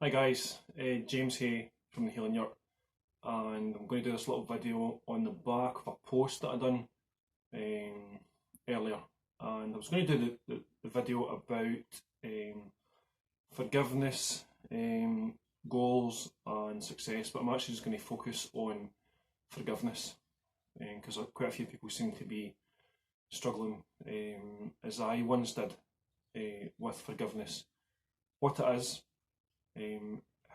Hi guys, James here from the Healing Yurt, and I'm going to do this little video on the back of a post that I done earlier. And I was going to do the video about forgiveness, goals and success, but I'm actually just going to focus on forgiveness because quite a few people seem to be struggling, as I once did, with forgiveness. What it is,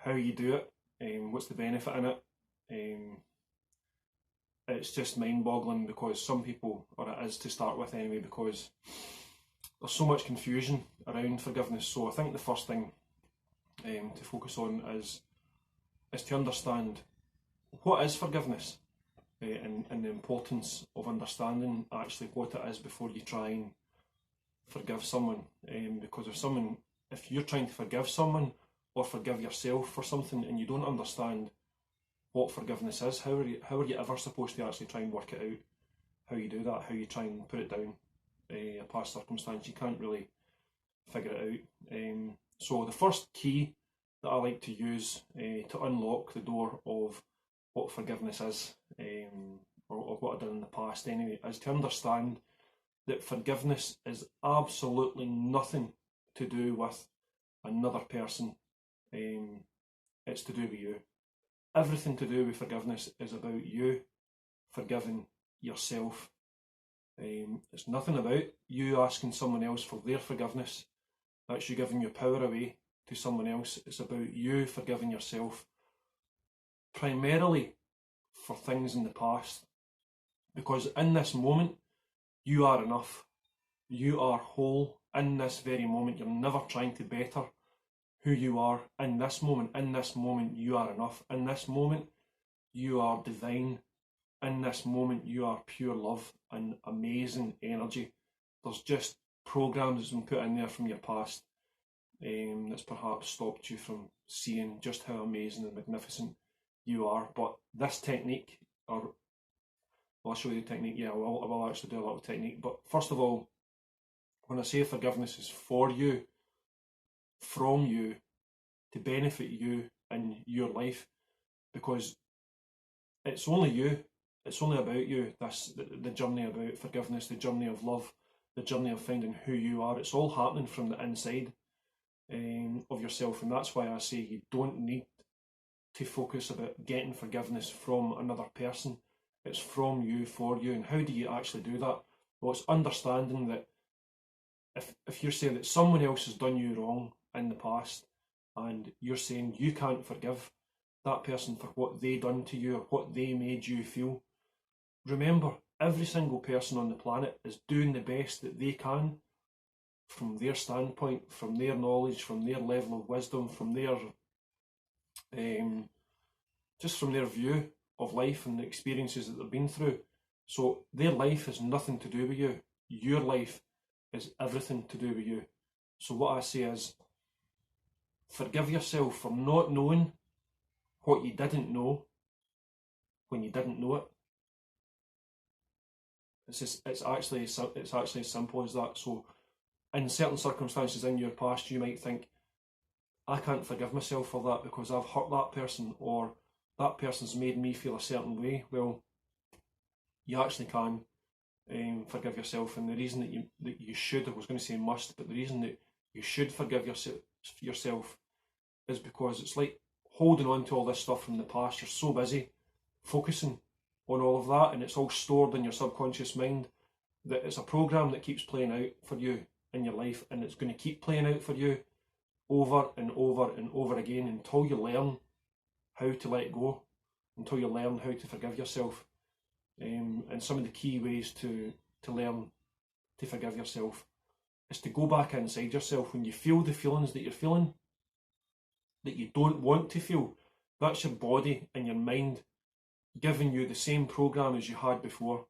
how you do it, what's the benefit in it. It's just mind-boggling because some people, or it is to start with anyway, because there's so much confusion around forgiveness. So I think the first thing to focus on is to understand what is forgiveness, and the importance of understanding actually what it is before you try and forgive someone. Because if you're trying to forgive someone or forgive yourself for something and you don't understand what forgiveness is, how are you ever supposed to actually try and work it out? How you do that, how you try and put it down a past circumstance, you can't really figure it out. So the first key that I like to use to unlock the door of what forgiveness is, or what I've done in the past anyway, is to understand that forgiveness is absolutely nothing to do with another person. It's to do with you. Everything to do with forgiveness is about you forgiving yourself. It's nothing about you asking someone else for their forgiveness. That's you giving your power away to someone else. It's about you forgiving yourself, primarily for things in the past. Because in this moment, you are enough. You are whole in this very moment. You're never trying to better who you are in this moment. In this moment, you are enough. In this moment, you are divine. In this moment, you are pure love and amazing energy. There's just programs that's been put in there from your past that's perhaps stopped you from seeing just how amazing and magnificent you are. But this technique, or I'll show you the technique. Yeah, I will actually do a little technique. But first of all, when I say forgiveness is for you, from you, to benefit you in your life, because it's only you, it's only about you. The journey about forgiveness, the journey of love, the journey of finding who you are. It's all happening from the inside of yourself, and that's why I say you don't need to focus about getting forgiveness from another person. It's from you, for you. And how do you actually do that? Well, it's understanding that if you're saying that someone else has done you wrong in the past, and you're saying you can't forgive that person for what they done to you or what they made you feel, remember, every single person on the planet is doing the best that they can from their standpoint, from their knowledge, from their level of wisdom, from their just from their view of life and the experiences that they've been through. So their life has nothing to do with you. Your life is everything to do with you. So what I say is, forgive yourself for not knowing what you didn't know when you didn't know it. It's actually as simple as that. So in certain circumstances in your past, you might think, I can't forgive myself for that because I've hurt that person, or that person's made me feel a certain way. Well, you actually can forgive yourself, and the reason that you should, I was going to say must, but the reason that you should forgive yourself is because it's like holding on to all this stuff from the past. You're so busy focusing on all of that, and it's all stored in your subconscious mind, that it's a program that keeps playing out for you in your life, and it's going to keep playing out for you over and over and over again until you learn how to let go, until you learn how to forgive yourself. And some of the key ways to learn to forgive yourself is to go back inside yourself. When you feel the feelings that you're feeling that you don't want to feel, that's your body and your mind giving you the same program as you had before,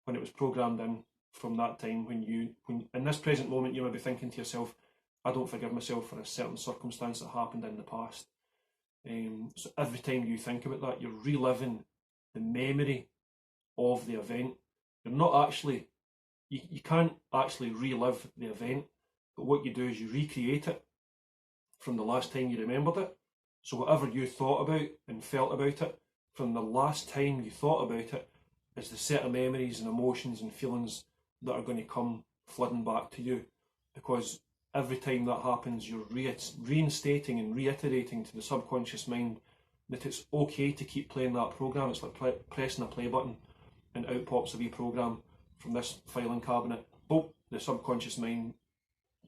when it was programmed in from that time. When in this present moment you might be thinking to yourself, I don't forgive myself for a certain circumstance that happened in the past. So every time you think about that, you're reliving the memory of the event. You're not actually, you can't actually relive the event, but what you do is you recreate it from the last time you remembered it, So whatever you thought about and felt about it, from the last time you thought about it, is the set of memories and emotions and feelings that are going to come flooding back to you. Because every time that happens, you're reinstating and reiterating to the subconscious mind that it's okay to keep playing that program. It's like pressing a play button and out pops a wee program from this filing cabinet. Oh, the subconscious mind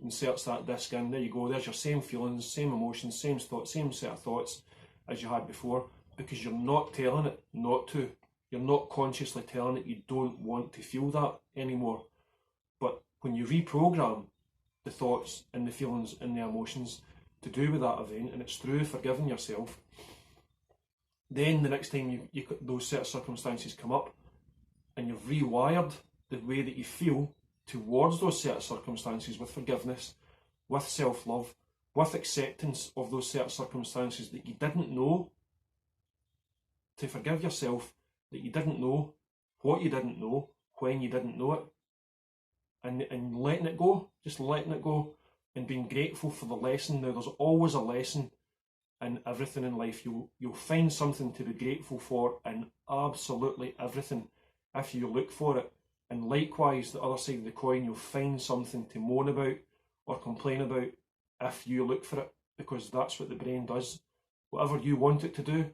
inserts that disc in. There you go. There's your same feelings, same emotions, same thoughts, same set of thoughts as you had before, because you're not telling it not to. You're not consciously telling it you don't want to feel that anymore. But when you reprogram the thoughts and the feelings and the emotions to do with that event, and it's through forgiving yourself, then the next time those set of circumstances come up and you've rewired the way that you feel towards those set of circumstances with forgiveness, with self-love, with acceptance of those set of circumstances that you didn't know, to forgive yourself that you didn't know, what you didn't know, when you didn't know it, and letting it go, just letting it go, and being grateful for the lesson. Now, there's always a lesson in everything in life. You'll find something to be grateful for in absolutely everything if you look for it. And likewise, the other side of the coin, you'll find something to moan about or complain about if you look for it, because that's what the brain does. Whatever you want it to do,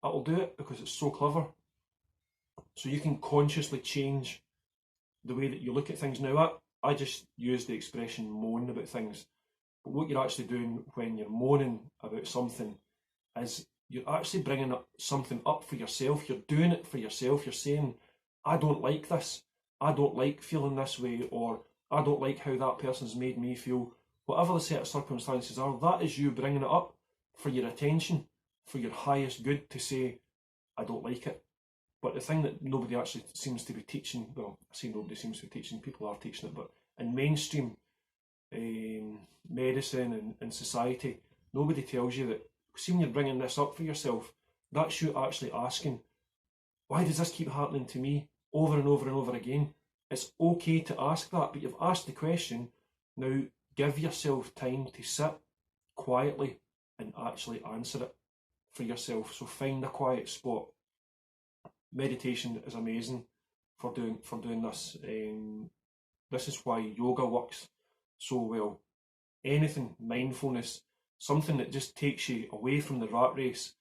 it'll do it because it's so clever. So you can consciously change the way that you look at things. Now, I just use the expression moan about things, but what you're actually doing when you're moaning about something is you're actually bringing up something up for yourself. You're doing it for yourself. You're saying, I don't like this. I don't like feeling this way, or I don't like how that person's made me feel. Whatever the set of circumstances are, that is you bringing it up for your attention, for your highest good, to say, I don't like it. But the thing that nobody actually seems to be teaching, well, I say nobody seems to be teaching, people are teaching it, but in mainstream medicine and society, nobody tells you that, see, when you're bringing this up for yourself, that's you actually asking, why does this keep happening to me over and over and over again? It's okay to ask that, but you've asked the question. Now give yourself time to sit quietly and actually answer it for yourself. So find a quiet spot. Meditation is amazing for doing this. This is why yoga works so well. Anything, mindfulness, something that just takes you away from the rat race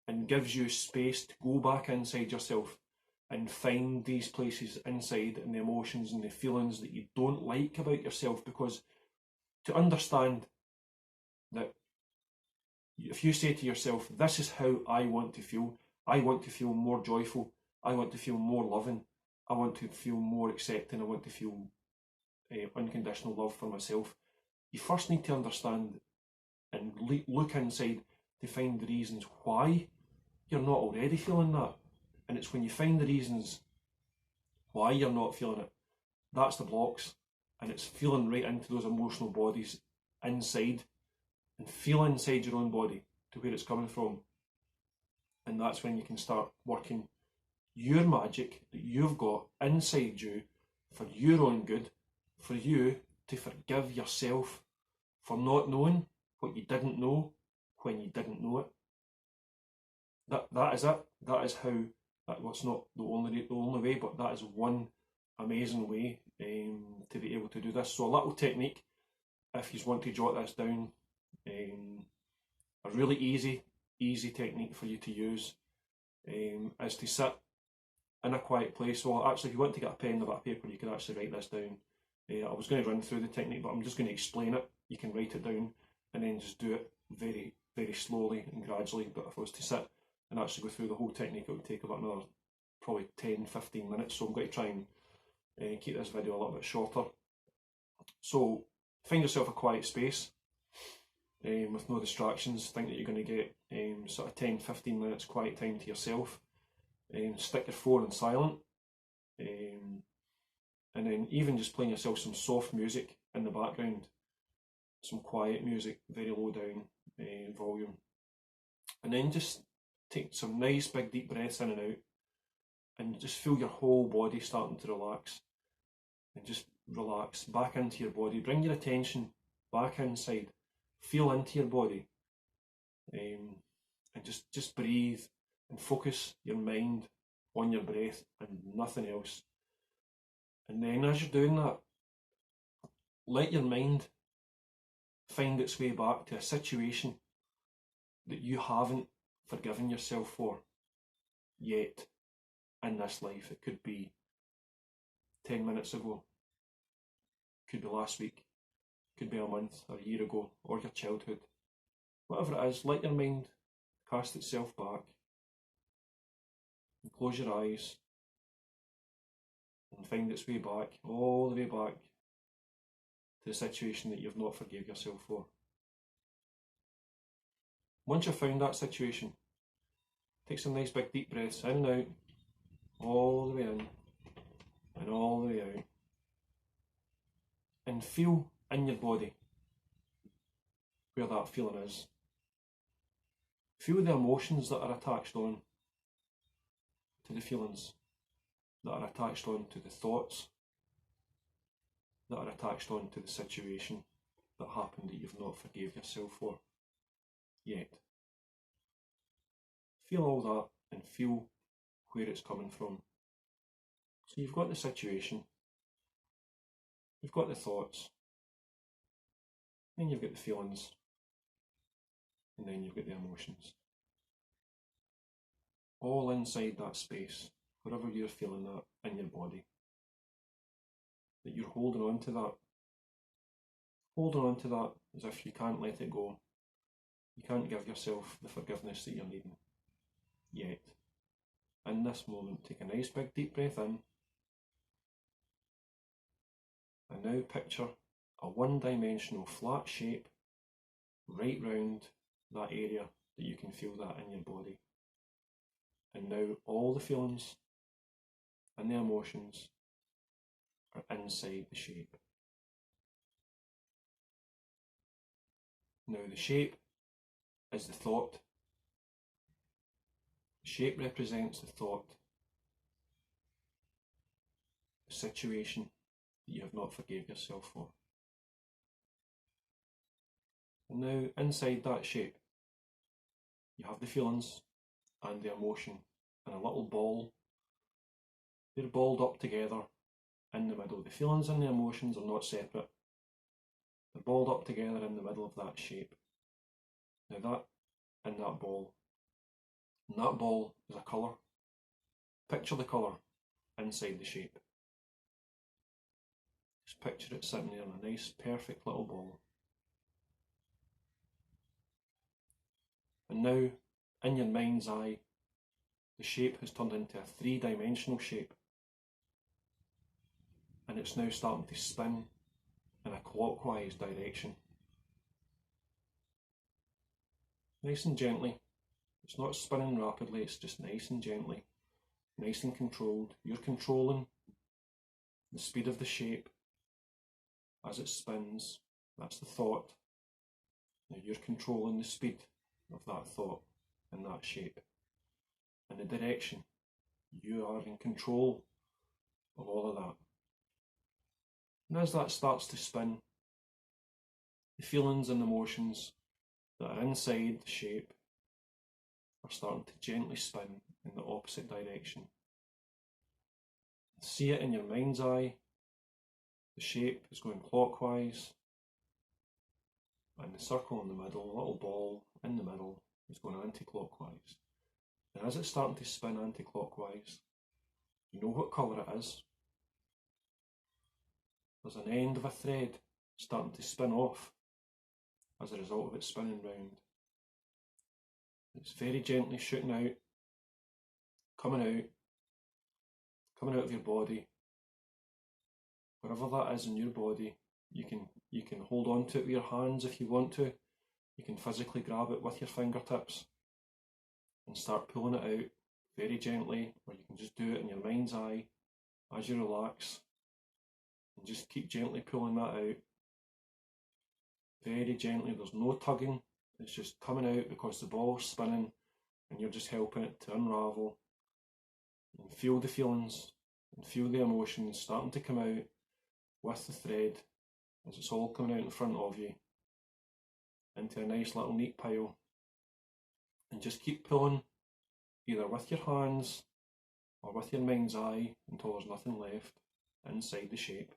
and gives you space to go back inside yourself and find these places inside and the emotions and the feelings that you don't like about yourself. Because to understand that if you say to yourself, this is how I want to feel more joyful, I want to feel more loving, I want to feel more accepting, I want to feel unconditional love for myself, you first need to understand and look inside to find the reasons why you're not already feeling that. And it's when you find the reasons why you're not feeling it, that's the blocks. And it's feeling right into those emotional bodies inside, and feel inside your own body to where it's coming from. And that's when you can start working your magic that you've got inside you for your own good, for you to forgive yourself for not knowing what you didn't know when you didn't know it. That is it. That is how. Well, it's not the only way, but that is one amazing way to be able to do this. So a little technique, if you want to jot this down, a really easy technique for you to use is to sit in a quiet place. So actually, if you want to get a pen or a bit of paper, you can actually write this down. I was going to run through the technique, but I'm just going to explain it. You can write it down and then just do it very, very slowly and gradually. But if I was to sit and actually go through the whole technique, it would take about another probably 10-15 minutes. So I'm going to try and keep this video a little bit shorter. So find yourself a quiet space with no distractions. Think that you're going to get sort of 10-15 minutes quiet time to yourself. Stick your phone on silent. And then even just playing yourself some soft music in the background, some quiet music, very low down volume. And then just take some nice big deep breaths in and out, and just feel your whole body starting to relax. And just relax back into your body. Bring your attention back inside. Feel into your body. And just breathe and focus your mind on your breath and nothing else. And then as you're doing that, let your mind find its way back to a situation that you haven't forgiven yourself for yet in this life. It could be 10 minutes ago, could be last week, could be a month or a year ago, or your childhood. Whatever it is, let your mind cast itself back and close your eyes and find its way back, all the way back to the situation that you've not forgave yourself for. Once you've found that situation, take some nice big deep breaths in and out, all the way in and all the way out, and feel in your body where that feeling is. Feel the emotions that are attached on to the feelings, that are attached on to the thoughts, that are attached on to the situation that happened that you've not forgave yourself for yet. Feel all that and feel where it's coming from. So you've got the situation, you've got the thoughts, then you've got the feelings, and then you've got the emotions. All inside that space, wherever you're feeling that in your body, that you're holding on to that. Holding on to that as if you can't let it go. You can't give yourself the forgiveness that you're needing yet. In this moment, take a nice big deep breath in. And now picture a one-dimensional flat shape right round that area that you can feel that in your body. And now all the feelings and the emotions are inside the shape. Now the shape is the thought. The shape represents the thought, the situation that you have not forgave yourself for. And now inside that shape, you have the feelings and the emotion in a little ball. They're balled up together in the middle. The feelings and the emotions are not separate. They're balled up together in the middle of that shape. Now that in that ball, and that ball is a colour. Picture the colour inside the shape. Just picture it sitting there in a nice, perfect little ball. And now, in your mind's eye, the shape has turned into a three-dimensional shape. And it's now starting to spin in a clockwise direction. Nice and gently. It's not spinning rapidly, it's just nice and gently, nice and controlled. You're controlling the speed of the shape as it spins. That's the thought. Now you're controlling the speed of that thought and that shape and the direction. You are in control of all of that. And as that starts to spin, the feelings and emotions that are inside the shape are starting to gently spin in the opposite direction. See it in your mind's eye. The shape is going clockwise, and the circle in the middle, the little ball in the middle, is going anti-clockwise. And as it's starting to spin anti-clockwise, you know what colour it is. There's an end of a thread starting to spin off as a result of it spinning round. It's very gently shooting out, coming out of your body. Wherever that is in your body, you can hold on to it with your hands if you want to. You can physically grab it with your fingertips and start pulling it out very gently, or you can just do it in your mind's eye as you relax and just keep gently pulling that out. Very gently, there's no tugging, it's just coming out because the ball's spinning and you're just helping it to unravel. And feel the feelings and feel the emotions starting to come out with the thread as it's all coming out in front of you into a nice little neat pile. And just keep pulling, either with your hands or with your mind's eye, until there's nothing left inside the shape,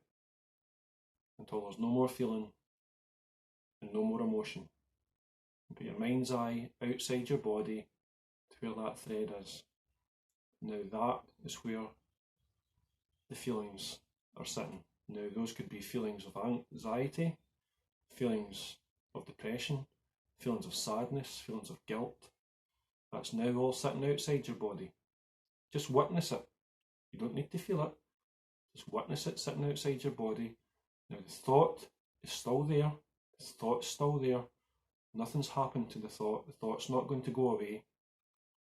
until there's no more feeling and no more emotion. And put your mind's eye outside your body to where that thread is. Now that is where the feelings are sitting. Now those could be feelings of anxiety, feelings of depression, feelings of sadness, feelings of guilt. That's now all sitting outside your body. Just witness it. You don't need to feel it. Just witness it sitting outside your body. Now the thought is still there. The thought's still there. Nothing's happened to the thought. The thought's not going to go away.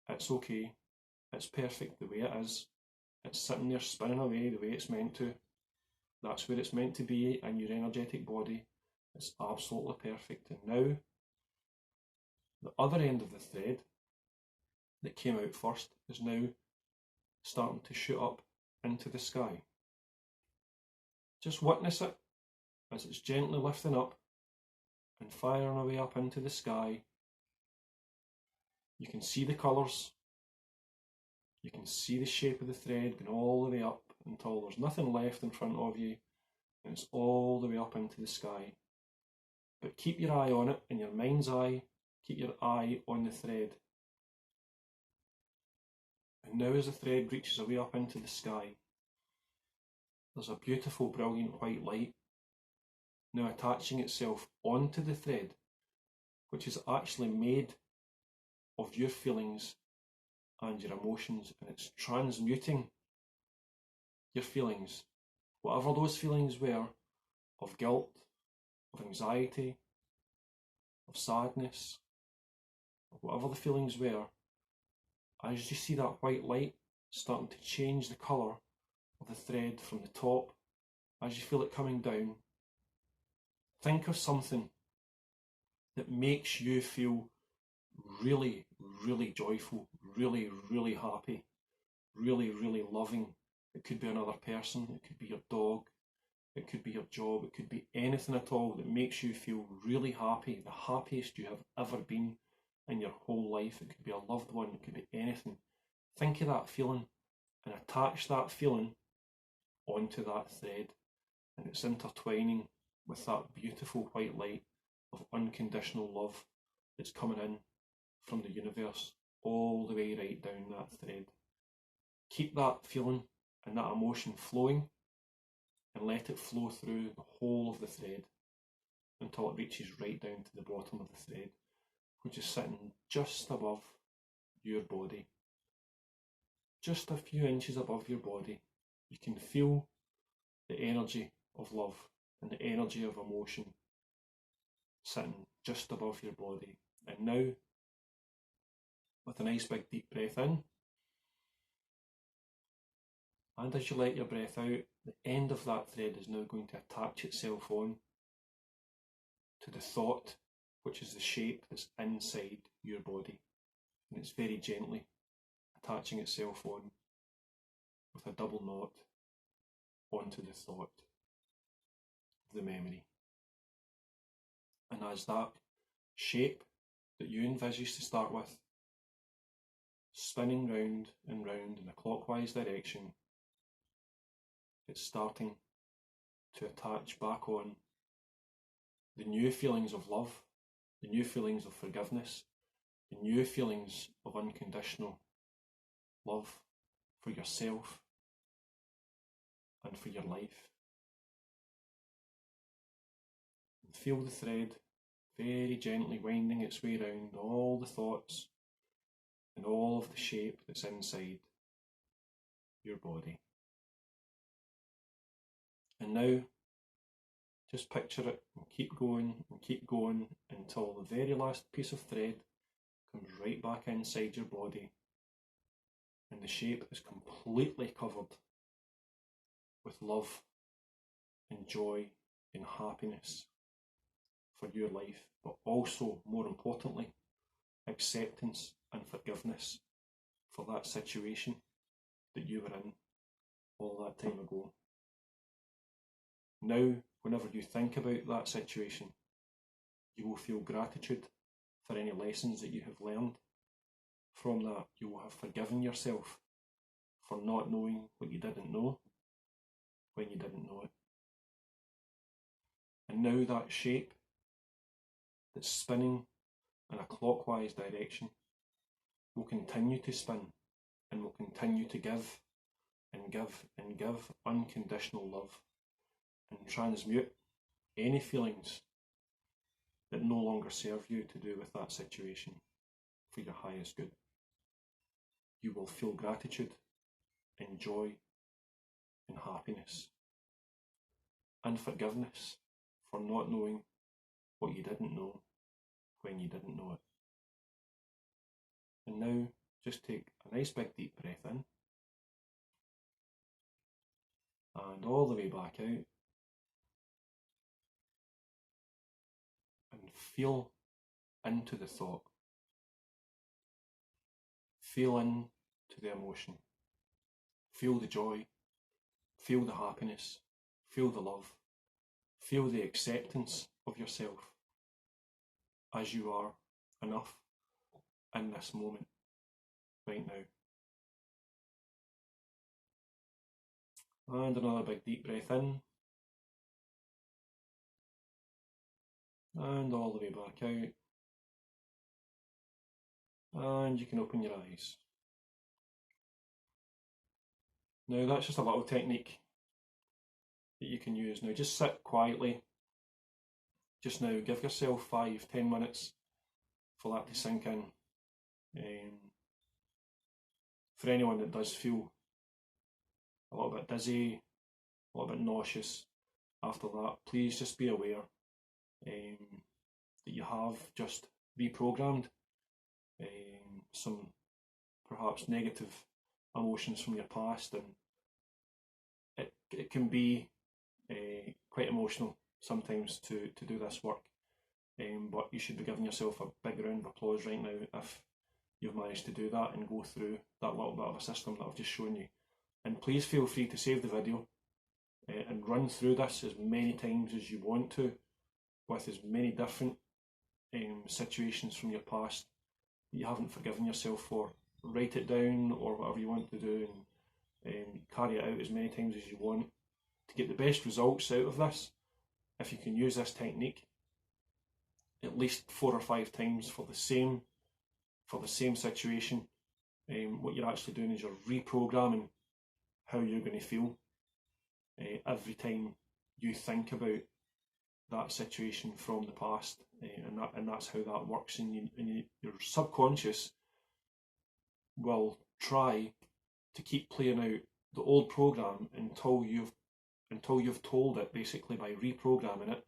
It's okay. It's perfect the way it is. It's sitting there spinning away the way it's meant to. That's where it's meant to be in your energetic body. It's absolutely perfect. And now, the other end of the thread that came out first is now starting to shoot up into the sky. Just witness it as it's gently lifting up and firing away up into the sky. You can see the colours. You can see the shape of the thread going all the way up until there's nothing left in front of you, and it's all the way up into the sky. But keep your eye on it, in your mind's eye, keep your eye on the thread. And now as the thread reaches away up into the sky, there's a beautiful, brilliant white light now attaching itself onto the thread, which is actually made of your feelings and your emotions, and it's transmuting your feelings, whatever those feelings were, of guilt, of anxiety, of sadness, of whatever the feelings were. As you see that white light starting to change the colour of the thread from the top, as you feel it coming down, think of something that makes you feel really, really joyful, really, really happy, really, really loving. It could be another person, it could be your dog, it could be your job, it could be anything at all that makes you feel really happy, the happiest you have ever been in your whole life. It could be a loved one, it could be anything. Think of that feeling and attach that feeling onto that thread, and it's intertwining with that beautiful white light of unconditional love that's coming in from the universe all the way right down that thread. Keep that feeling and that emotion flowing, and let it flow through the whole of the thread until it reaches right down to the bottom of the thread, which is sitting just above your body. Just a few inches above your body. You can feel the energy of love and the energy of emotion sitting just above your body. And now, with a nice big deep breath in, and as you let your breath out, the end of that thread is now going to attach itself on to the thought, which is the shape that's inside your body. And it's very gently attaching itself on with a double knot onto the thought of the memory. And as that shape that you envisage to start with, spinning round and round in a clockwise direction, it's starting to attach back on the new feelings of love, the new feelings of forgiveness, the new feelings of unconditional love for yourself and for your life. And feel the thread very gently winding its way around all the thoughts and all of the shape that's inside your body. And now, just picture it and keep going until the very last piece of thread comes right back inside your body and the shape is completely covered with love and joy and happiness for your life, but also, more importantly, acceptance and forgiveness for that situation that you were in all that time ago. Now, whenever you think about that situation, you will feel gratitude for any lessons that you have learned from that, you will have forgiven yourself for not knowing what you didn't know when you didn't know it. And now that shape that's spinning in a clockwise direction will continue to spin and will continue to give and give and give unconditional love and transmute any feelings that no longer serve you to do with that situation for your highest good. You will feel gratitude and joy and happiness and forgiveness for not knowing what you didn't know when you didn't know it. And now just take a nice big deep breath in and all the way back out, and feel into the thought. Feel into the emotion. Feel the joy. Feel the happiness. Feel the love. Feel the acceptance of yourself as you are enough in this moment right now. And another big deep breath in. And all the way back out. And you can open your eyes. Now that's just a little technique that you can use. Now just sit quietly. Just now give yourself 5-10 minutes for that to sink in. For anyone that does feel a little bit dizzy, a little bit nauseous after that, please just be aware that you have just reprogrammed some perhaps negative emotions from your past, and it can be quite emotional sometimes to do this work, but you should be giving yourself a big round of applause right now if you've managed to do that and go through that little bit of a system that I've just shown you. And please feel free to save the video and run through this as many times as you want to, with as many different situations from your past that you haven't forgiven yourself for. Write it down or whatever you want to do, and carry it out as many times as you want to get the best results out of this. If you can use this technique at least 4 or 5 times for the same situation, what you're actually doing is you're reprogramming how you're going to feel every time you think about that situation from the past, and that's how that works. And your subconscious will try to keep playing out the old program until you've told it, basically by reprogramming it,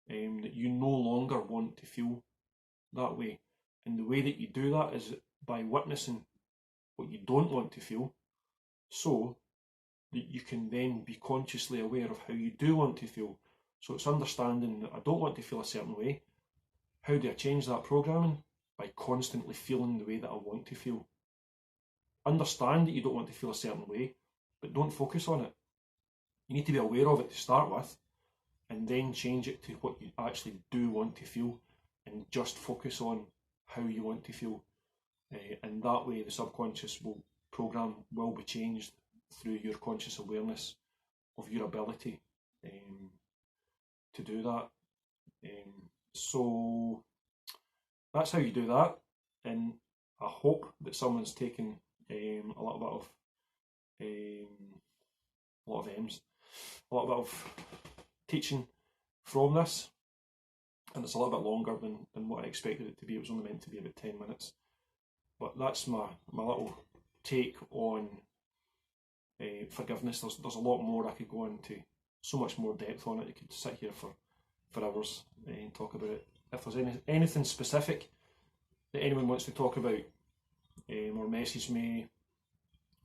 that you no longer want to feel that way. And the way that you do that is by witnessing what you don't want to feel, so that you can then be consciously aware of how you do want to feel. So it's understanding that I don't want to feel a certain way. How do I change that programming? By constantly feeling the way that I want to feel. Understand that you don't want to feel a certain way, but don't focus on it. You need to be aware of it to start with, and then change it to what you actually do want to feel, and just focus on how you want to feel. And that way the subconscious program will be changed through your conscious awareness of your ability to do that. So that's how you do that, and I hope that someone's taken a lot of teaching from this, and it's a little bit longer than what I expected it to be. It was only meant to be about 10 minutes, but that's my little take on forgiveness. There's a lot more I could go into, so much more depth on it. You could sit here for hours and talk about it. If there's anything specific that anyone wants to talk about, or message me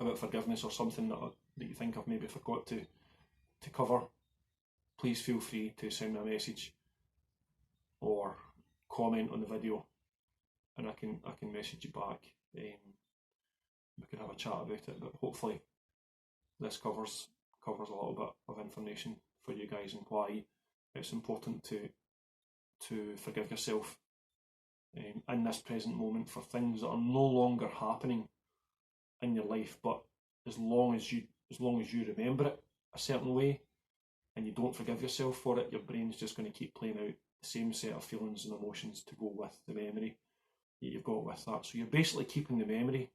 about forgiveness, or something that you think I've maybe forgot to cover, please feel free to send me a message or comment on the video, and I can message you back. We can have a chat about it, but hopefully this covers a little bit of information for you guys, and why it's important to forgive yourself in this present moment for things that are no longer happening in your life, but as long as you remember it a certain way and you don't forgive yourself for it, your brain's just going to keep playing out the same set of feelings and emotions to go with the memory that you've got with that. So you're basically keeping the memory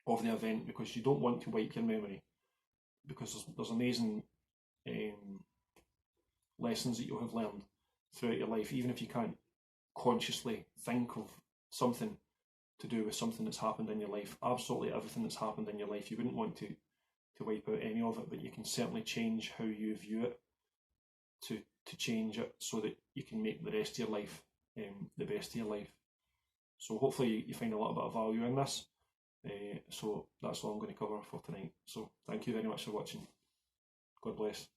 of the event because you don't want to wipe your memory, because there's amazing lessons that you'll have learned throughout your life, even if you can't consciously think of something to do with something that's happened in your life. Absolutely everything that's happened in your life, you wouldn't want to wipe out any of it, but you can certainly change how you view it to change it so that you can make the rest of your life the best of your life. So hopefully you find a little bit of value in this. So that's all I'm going to cover for tonight. So thank you very much for watching. God bless.